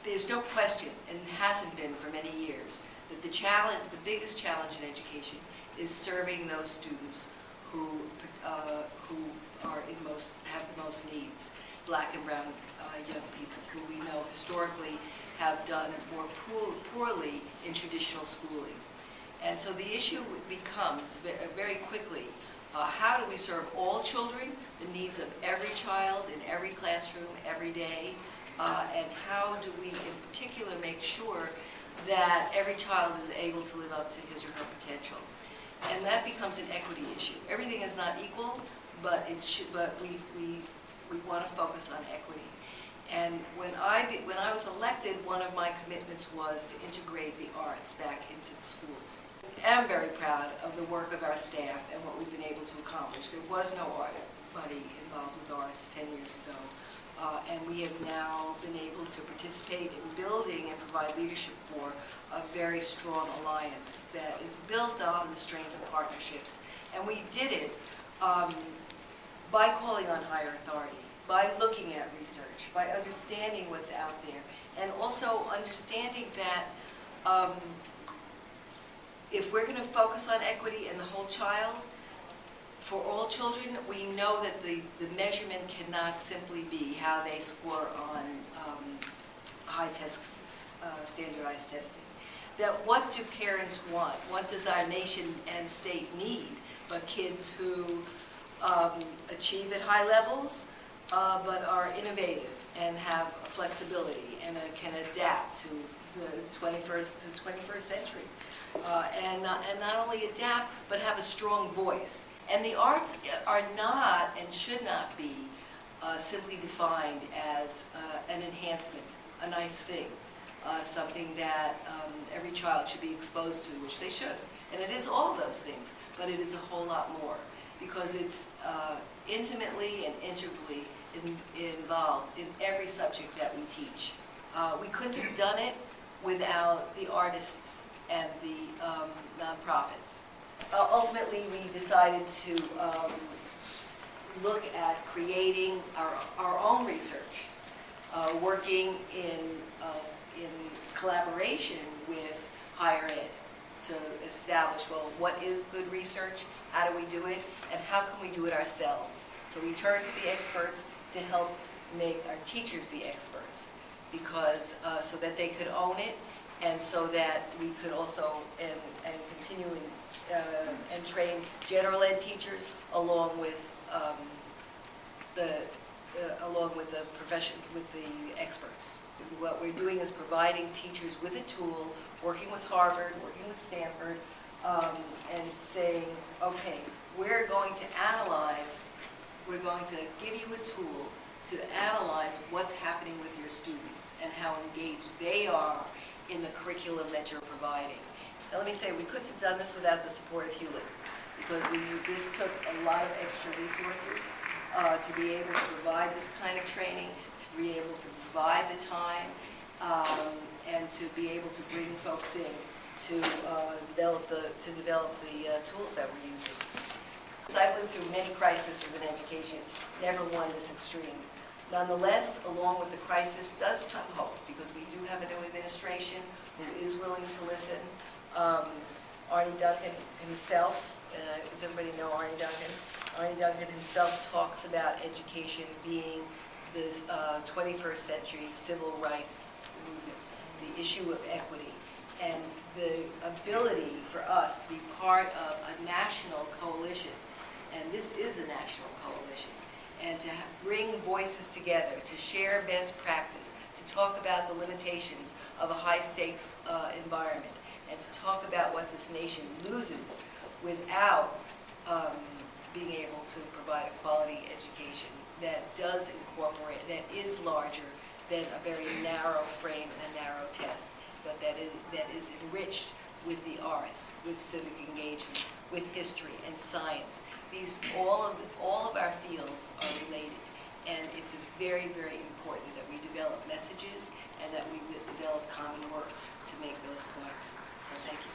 there's no question, and hasn't been for many years, that the biggest challenge in education is serving those students who have the most needs, Black and brown young people, who we know historically have done more poorly in traditional schooling. And so the issue becomes very quickly, how do we serve all children, the needs of every child in every classroom every day, and how do we in particular make sure that every child is able to live up to his or her potential. And that becomes an equity issue. Everything is not equal, but we want to focus on equity. And when I was elected, one of my commitments was to integrate the arts back into the schools. I am very proud of the work of our staff and what we've been able to accomplish. There was no anybody involved with arts 10 years ago. And we have now been able to participate in building and provide leadership for a very strong alliance that is built on the strength of partnerships. And we did it by calling on higher authority, by looking at research, by understanding what's out there, and also understanding that if we're going to focus on equity and the whole child, for all children, we know that the measurement cannot simply be how they score on standardized testing. That what do parents want? What does our nation and state need? But kids who achieve at high levels, but are innovative and have flexibility and can adapt to the 21st century. And not only adapt, but have a strong voice. And the arts are not and should not be simply defined as an enhancement, a nice thing, something that every child should be exposed to, which they should. And it is all of those things, but it is a whole lot more, because it's intimately and integrally involved in every subject that we teach. We couldn't have done it without the artists and the nonprofits. Ultimately, we decided to look at creating our own research, working in collaboration with higher ed to establish, well, what is good research, how do we do it, and how can we do it ourselves. So we turned to the experts to help make our teachers the experts, because so that they could own it, and so that we could also and continue and train general ed teachers along with the experts. What we're doing is providing teachers with a tool, working with Harvard, working with Stanford, and saying, okay, we're going to give you a tool to analyze what's happening with your students and how engaged they are in the curriculum that you're providing. Now let me say, we couldn't have done this without the support of Hewlett, because this took a lot of extra resources to be able to provide this kind of training, to be able to provide the time, and to be able to bring folks in to develop the tools that we're using. So I've lived through many crises in education, never one this extreme. Nonetheless, along with the crisis does come hope, because we do have a new administration who is willing to listen. Arne Duncan himself, does everybody know Arne Duncan? Arne Duncan himself talks about education being the 21st century civil rights movement, the issue of equity, and the ability for us to be part of a national coalition. And this is a national coalition. And to bring voices together, to share best practice, to talk about the limitations of a high-stakes environment, and to talk about what this nation loses without being able to provide a quality education that does incorporate, that is larger than a very narrow frame and a narrow test, but that is enriched with the arts, with civic engagement, with history and science. All of our fields are related, and it's very, very important that we develop messages and that we develop common work to make those points. So thank you.